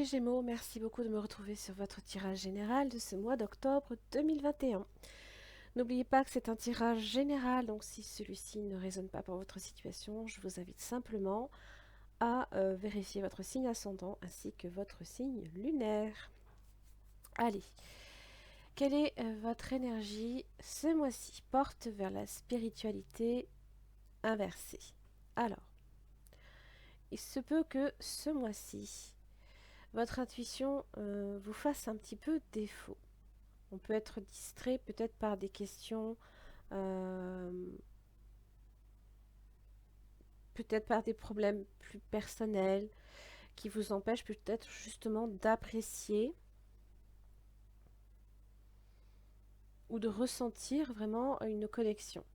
Gémeaux, merci beaucoup de me retrouver sur votre tirage général de ce mois d'octobre 2021. N'oubliez pas que c'est un tirage général, donc si celui-ci ne résonne pas pour votre situation, je vous invite simplement à vérifier votre signe ascendant ainsi que votre signe lunaire. Allez, quelle est votre énergie ce mois-ci? Porte vers la spiritualité inversée. Alors, il se peut que ce mois-ci, votre intuition vous fasse un petit peu défaut. On peut être distrait peut-être par des questions, peut-être par des problèmes plus personnels qui vous empêchent peut-être justement d'apprécier ou de ressentir vraiment une connexion.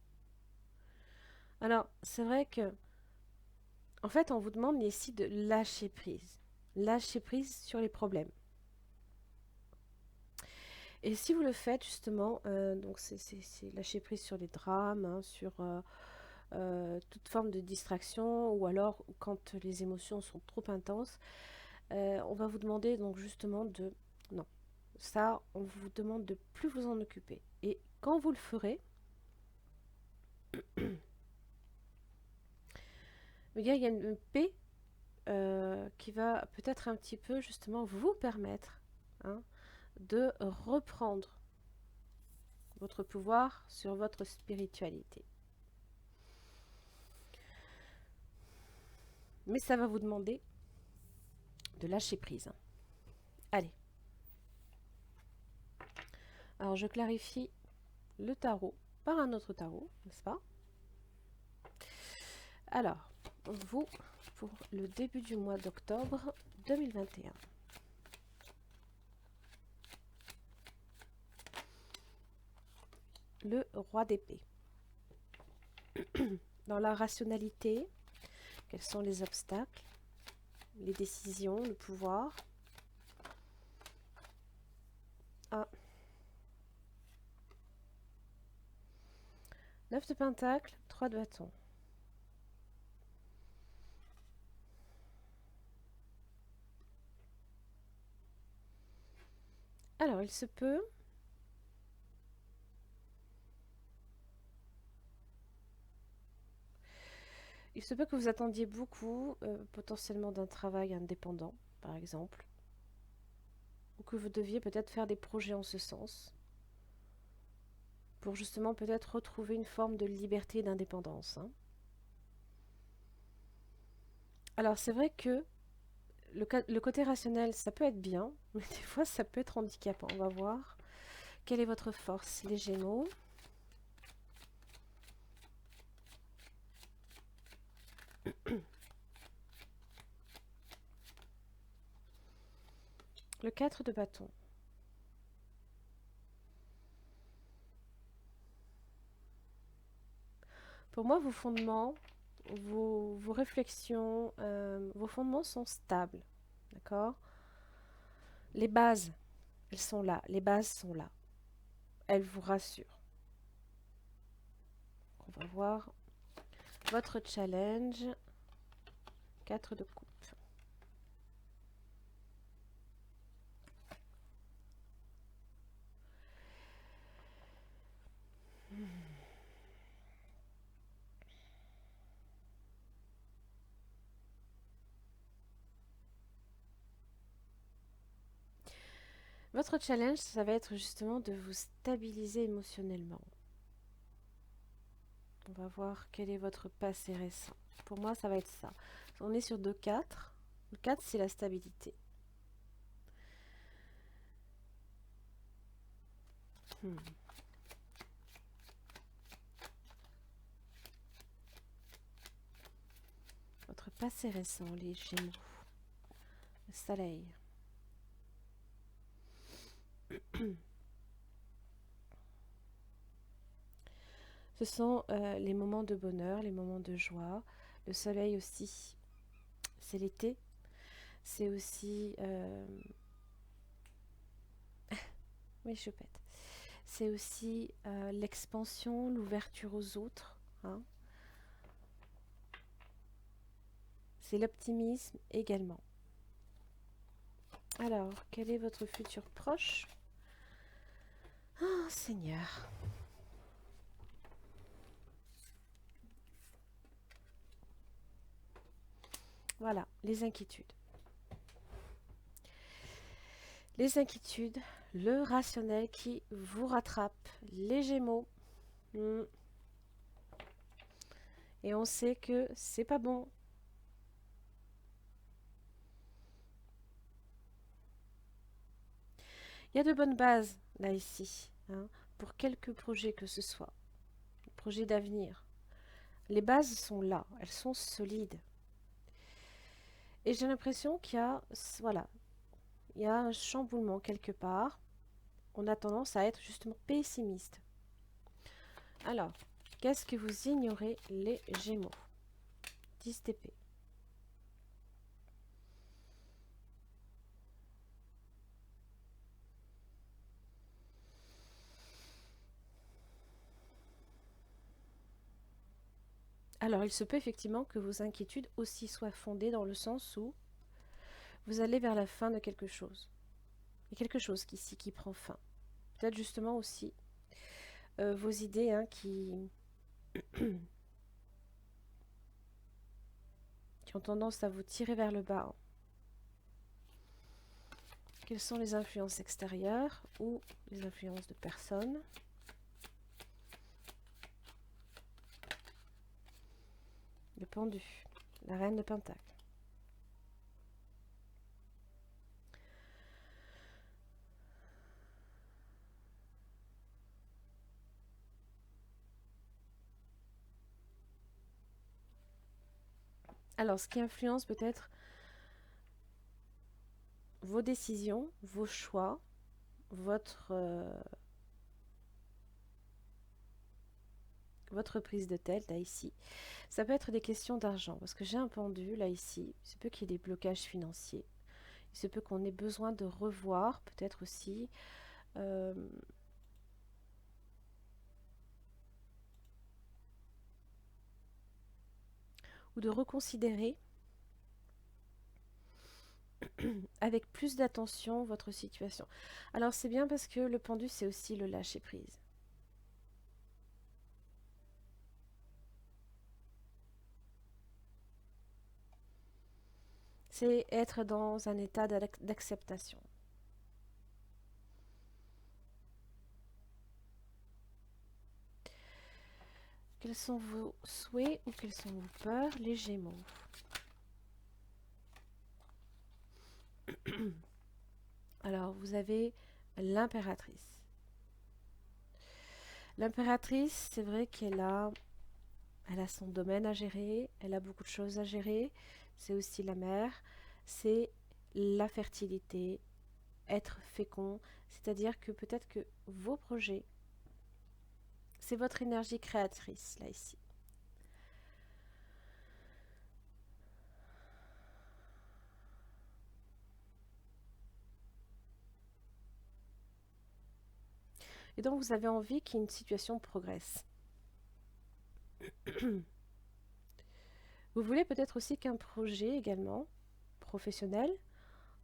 Alors, c'est vrai que, en fait, on vous demande ici de lâcher prise. Lâcher prise sur les problèmes. Et si vous le faites justement, donc c'est lâcher prise sur les drames, hein, sur toute forme de distraction, ou alors quand les émotions sont trop intenses, on va vous demander donc justement de... Non, ça, on vous demande de plus vous en occuper. Et quand vous le ferez, il y a une paix qui va peut-être un petit peu justement vous permettre, hein, de reprendre votre pouvoir sur votre spiritualité. Mais ça va vous demander de lâcher prise. Allez. Alors je clarifie le tarot par un autre tarot, n'est-ce pas? Alors, vous, pour le début du mois d'octobre 2021. Le roi d'épée. Dans la rationalité, quels sont les obstacles, les décisions, le pouvoir? 1. 9 de pentacles, 3 de bâton. Alors, il se peut que vous attendiez beaucoup, potentiellement d'un travail indépendant, par exemple, ou que vous deviez peut-être faire des projets en ce sens, pour justement peut-être retrouver une forme de liberté et d'indépendance. Hein. Alors, c'est vrai que le côté rationnel, ça peut être bien, mais des fois, ça peut être handicapant. On va voir. Quelle est votre force, les Gémeaux? Le 4 de bâton. Pour moi, vos fondements, vos réflexions, vos fondements sont stables. D'accord? Les bases, elles sont là. Les bases sont là. Elles vous rassurent. On va voir votre challenge. 4 de coupe. Votre challenge, ça va être justement de vous stabiliser émotionnellement. On va voir quel est votre passé récent. Pour moi, ça va être ça. On est sur 2-4. Le 4, c'est la stabilité. Votre passé récent, les Gémeaux. Le soleil. Ce sont les moments de bonheur, les moments de joie. Le soleil aussi, c'est l'été. C'est aussi... oui, je pète. C'est aussi l'expansion, l'ouverture aux autres. Hein. C'est l'optimisme également. Alors, quel est votre futur proche? Oh, Seigneur. Voilà, les inquiétudes. Les inquiétudes, le rationnel qui vous rattrape, les Gémeaux. Et on sait que c'est pas bon. Il y a de bonnes bases, là, ici, hein, pour quelques projets que ce soit, projets d'avenir. Les bases sont là, elles sont solides. Et j'ai l'impression qu'il y a, voilà, il y a un chamboulement quelque part. On a tendance à être justement pessimiste. Alors, qu'est-ce que vous ignorez, les Gémeaux? 10 d'épée. Alors, il se peut effectivement que vos inquiétudes aussi soient fondées dans le sens où vous allez vers la fin de quelque chose. Il y a quelque chose ici qui prend fin. Peut-être justement aussi vos idées hein, qui ont tendance à vous tirer vers le bas. Quelles sont les influences extérieures ou les influences de personnes? Le pendu, la reine de Pentacle. Alors, ce qui influence peut-être vos décisions, vos choix, votre prise de tête, là, ici. Ça peut être des questions d'argent, parce que j'ai un pendu, là, ici. Il se peut qu'il y ait des blocages financiers. Il se peut qu'on ait besoin de revoir, peut-être aussi, ou de reconsidérer avec plus d'attention votre situation. Alors, c'est bien parce que le pendu, c'est aussi le lâcher-prise. C'est être dans un état d'acceptation. Quels sont vos souhaits ou quelles sont vos peurs, les Gémeaux? Alors, vous avez l'impératrice. L'impératrice, c'est vrai elle a son domaine à gérer, elle a beaucoup de choses à gérer. C'est aussi la mère, c'est la fertilité, être fécond. C'est-à-dire que peut-être que vos projets, c'est votre énergie créatrice, là, ici. Et donc, vous avez envie qu'une situation progresse. Vous voulez peut-être aussi qu'un projet également, professionnel,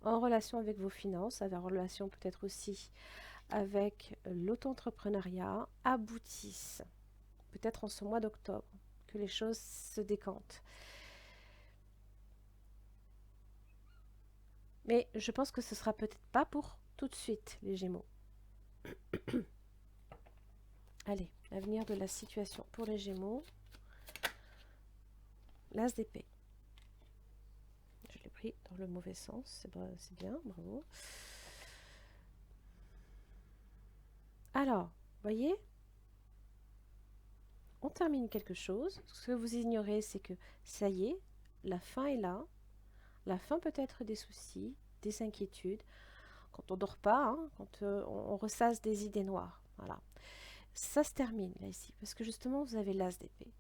en relation avec vos finances, en relation peut-être aussi avec l'auto-entrepreneuriat, aboutisse. Peut-être en ce mois d'octobre, que les choses se décantent. Mais je pense que ce sera peut-être pas pour tout de suite, les Gémeaux. Allez, l'avenir de la situation pour les Gémeaux. L'As d'épée. Je l'ai pris dans le mauvais sens, c'est bien, bravo. Alors, voyez, on termine quelque chose. Ce que vous ignorez, c'est que ça y est, la fin est là. La fin peut être des soucis, des inquiétudes. Quand on dort pas, hein, quand on ressasse des idées noires. Voilà. Ça se termine là ici, parce que justement vous avez l'As d'épée.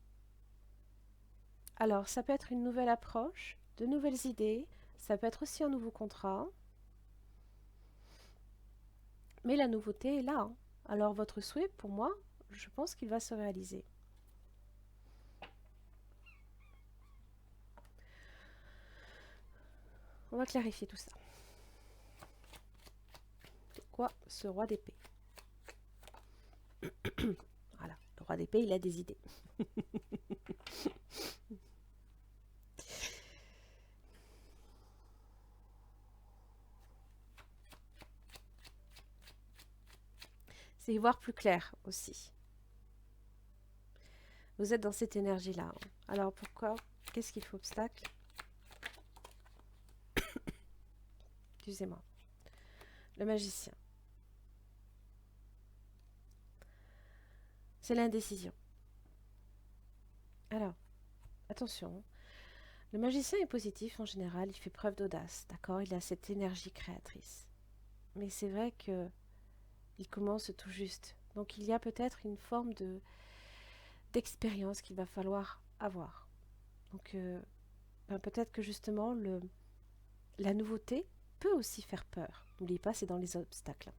Alors, ça peut être une nouvelle approche, de nouvelles idées, ça peut être aussi un nouveau contrat, mais la nouveauté est là. Hein. Alors, votre souhait, pour moi, je pense qu'il va se réaliser. On va clarifier tout ça. pourquoi ce roi d'épée? Voilà, le roi d'épée, il a des idées. C'est y voir plus clair aussi. Vous êtes dans cette énergie-là. Hein. Alors pourquoi? Qu'est-ce qu'il faut obstacle? Excusez-moi. Le magicien. C'est l'indécision. Alors, attention. Le magicien est positif en général, il fait preuve d'audace, d'accord? Il a cette énergie créatrice. Mais c'est vrai que il commence tout juste. Donc il y a peut-être une forme d'expérience qu'il va falloir avoir. Donc peut-être que justement la nouveauté peut aussi faire peur. N'oubliez pas, c'est dans les obstacles.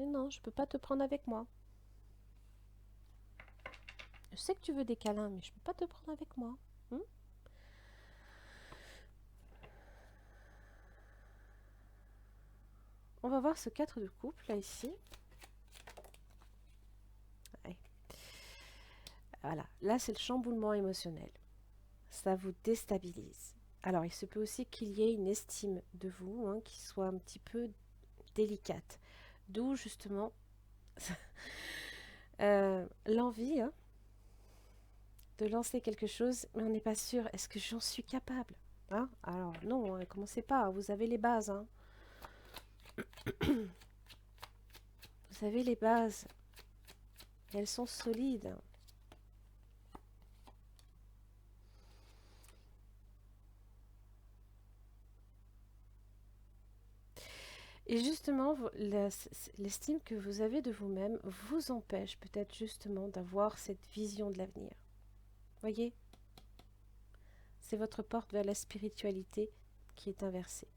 Mais non, je peux pas te prendre avec moi. Je sais que tu veux des câlins, mais je peux pas te prendre avec moi. On va voir ce 4 de coupe, là, ici. Ouais. Voilà, là, c'est le chamboulement émotionnel. Ça vous déstabilise. Alors, il se peut aussi qu'il y ait une estime de vous hein, qui soit un petit peu délicate. D'où, justement, l'envie hein, de lancer quelque chose, mais on n'est pas sûr. Est-ce que j'en suis capable hein? Alors, non, ne commencez pas. Vous avez les bases. Hein. Vous avez les bases. Elles sont solides. Et justement, l'estime que vous avez de vous-même vous empêche peut-être justement d'avoir cette vision de l'avenir. Voyez? C'est votre porte vers la spiritualité qui est inversée.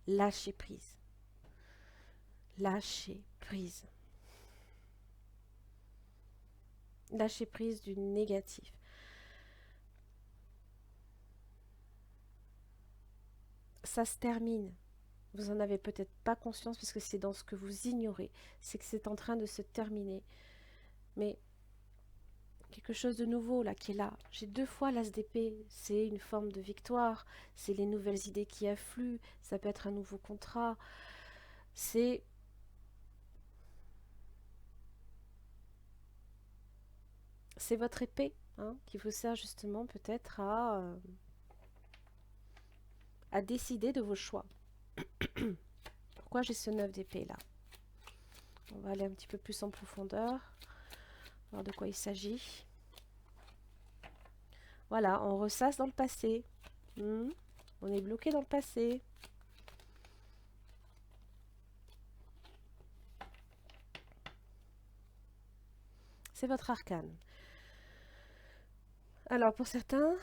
Lâchez prise. Lâchez prise. Lâchez prise du négatif. Ça se termine. Vous en avez peut-être pas conscience parce que c'est dans ce que vous ignorez. C'est que c'est en train de se terminer. Mais quelque chose de nouveau là qui est là. J'ai 2 fois l'as d'épée. C'est une forme de victoire. C'est les nouvelles idées qui affluent. Ça peut être un nouveau contrat. C'est votre épée hein, qui vous sert justement peut-être à décider de vos choix. Pourquoi j'ai ce 9 d'épée là? On va aller un petit peu plus en profondeur, voir de quoi il s'agit. Voilà, on ressasse dans le passé. On est bloqué dans le passé. C'est votre arcane. Alors pour certains,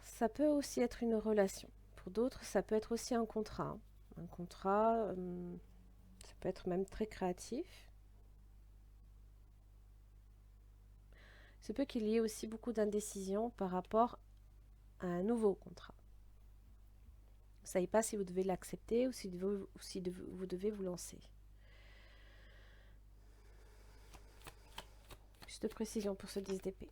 ça peut aussi être une relation. Pour d'autres, ça peut être aussi un contrat. Un contrat, ça peut être même très créatif. Il se peut qu'il y ait aussi beaucoup d'indécision par rapport à un nouveau contrat. Vous ne savez pas si vous devez l'accepter ou si vous devez vous lancer. Plus de précision pour ce 10 d'épée.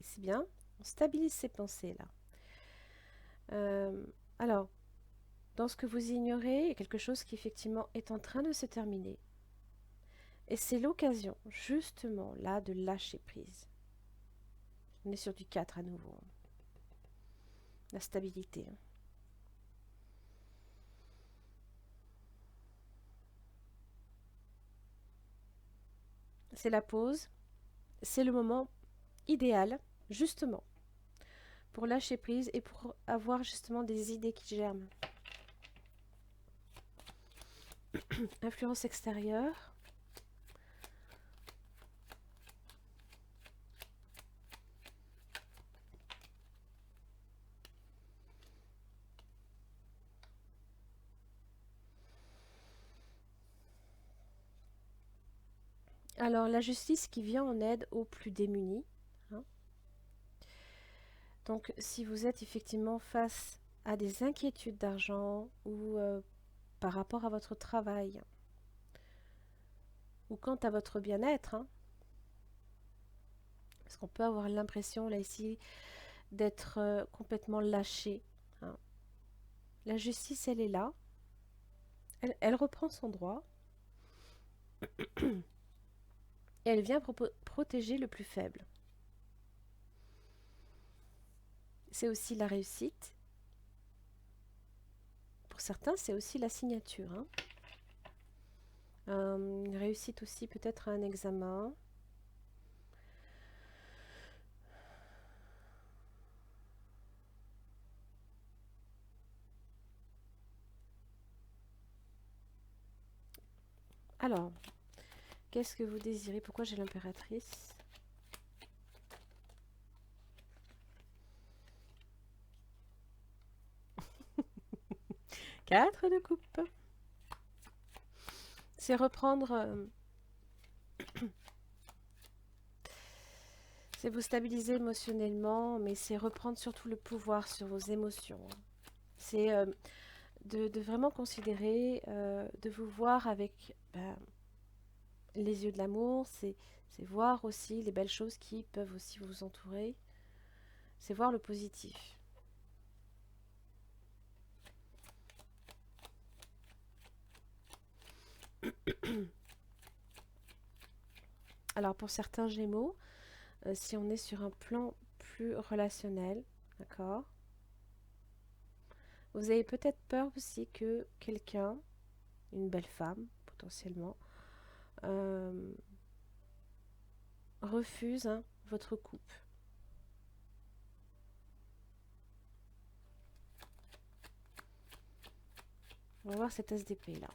C'est bien, on stabilise ses pensées là. Alors, dans ce que vous ignorez, il y a quelque chose qui effectivement est en train de se terminer. Et c'est l'occasion, justement, là, de lâcher prise. On est sur du 4 à nouveau. La stabilité. C'est la pause. C'est le moment idéal, justement, pour lâcher prise et pour avoir justement des idées qui germent. Influence extérieure. Alors, la justice qui vient en aide aux plus démunis, hein. Donc, si vous êtes effectivement face à des inquiétudes d'argent ou par rapport à votre travail ou quant à votre bien-être, hein, parce qu'on peut avoir l'impression là ici d'être complètement lâché, hein. La justice, elle est là, elle reprend son droit et elle vient protéger le plus faible. C'est aussi la réussite. Pour certains, c'est aussi la signature, hein. Réussite aussi peut-être à un examen. Alors, qu'est-ce que vous désirez? Pourquoi j'ai l'impératrice? 4 de coupe. C'est reprendre... c'est vous stabiliser émotionnellement, mais c'est reprendre surtout le pouvoir sur vos émotions. C'est de vraiment considérer, de vous voir avec les yeux de l'amour, c'est voir aussi les belles choses qui peuvent aussi vous entourer, c'est voir le positif. Alors pour certains Gémeaux, si on est sur un plan plus relationnel, d'accord, vous avez peut-être peur aussi que quelqu'un, une belle femme potentiellement, refuse, hein, votre coupe. On va voir cet SDP là.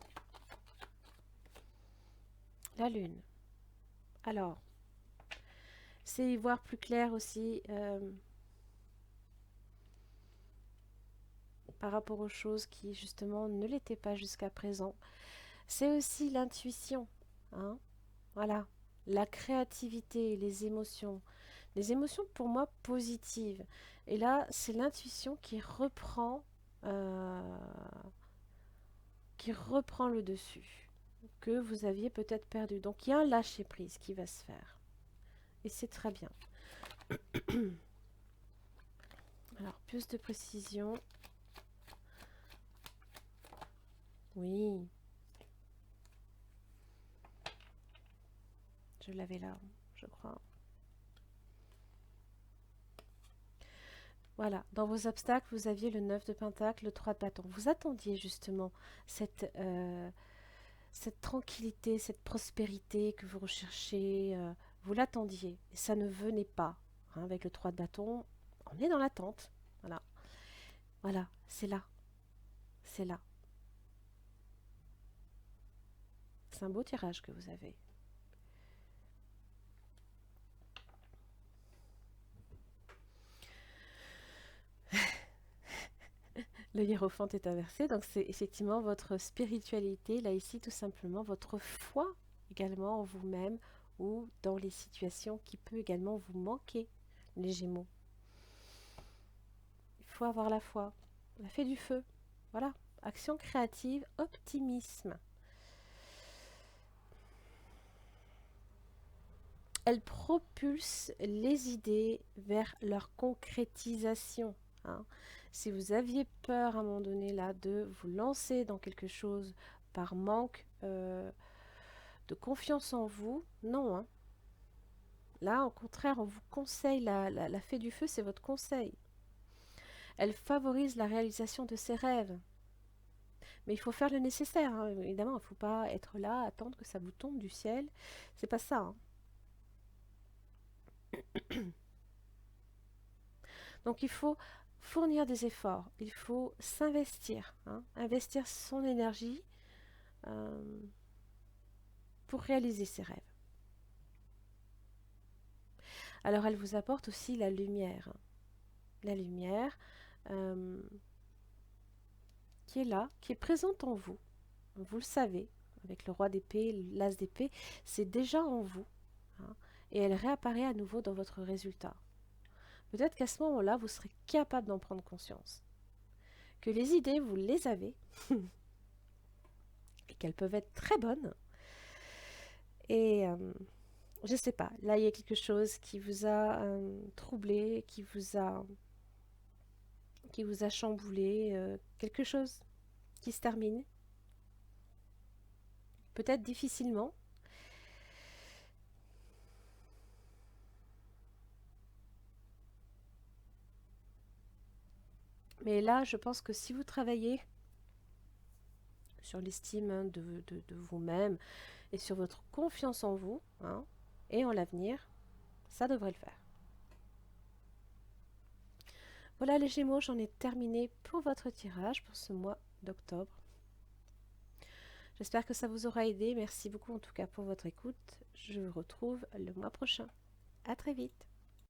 La lune. Alors, c'est y voir plus clair aussi par rapport aux choses qui justement ne l'étaient pas jusqu'à présent. C'est aussi l'intuition, hein, voilà, la créativité, les émotions. Les émotions pour moi positives. Et là, c'est l'intuition euh, qui reprend le dessus, que vous aviez peut-être perdu. Donc il y a un lâcher-prise qui va se faire. Et c'est très bien. Alors, plus de précision. Oui. Je l'avais là, je crois. Voilà, dans vos obstacles, vous aviez le 9 de pentacle, le 3 de bâton. Vous attendiez justement cette tranquillité, cette prospérité que vous recherchez. Vous l'attendiez et ça ne venait pas, hein. Avec le 3 de bâton, on est dans l'attente. Voilà, voilà, c'est là. C'est là. C'est un beau tirage que vous avez. Le hiérophante est inversé, donc c'est effectivement votre spiritualité, là ici tout simplement votre foi également en vous-même ou dans les situations qui peut également vous manquer, les Gémeaux. Il faut avoir la foi, la fée du feu, voilà, action créative, optimisme. Elle propulse les idées vers leur concrétisation, hein. Si vous aviez peur à un moment donné là de vous lancer dans quelque chose par manque de confiance en vous, non, hein. Là, au contraire, on vous conseille, la fée du feu, c'est votre conseil. Elle favorise la réalisation de ses rêves. Mais il faut faire le nécessaire, hein. Évidemment, il ne faut pas être là, attendre que ça vous tombe du ciel. C'est pas ça, hein. Donc il faut fournir des efforts, il faut s'investir, hein, investir son énergie euh, pour réaliser ses rêves. Alors elle vous apporte aussi la lumière. La lumière qui est là, qui est présente en vous. Vous le savez, avec le roi d'épée, l'as d'épée, c'est déjà en vous, hein, et elle réapparaît à nouveau dans votre résultat. Peut-être qu'à ce moment-là, vous serez capable d'en prendre conscience. Que les idées, vous les avez, et qu'elles peuvent être très bonnes. Et je sais pas, là il y a quelque chose qui vous a troublé, qui vous a chamboulé, quelque chose qui se termine, peut-être difficilement. Mais là, je pense que si vous travaillez sur l'estime de vous-même et sur votre confiance en vous, hein, et en l'avenir, ça devrait le faire. Voilà les Gémeaux, j'en ai terminé pour votre tirage pour ce mois d'octobre. J'espère que ça vous aura aidé. Merci beaucoup en tout cas pour votre écoute. Je vous retrouve le mois prochain. À très vite.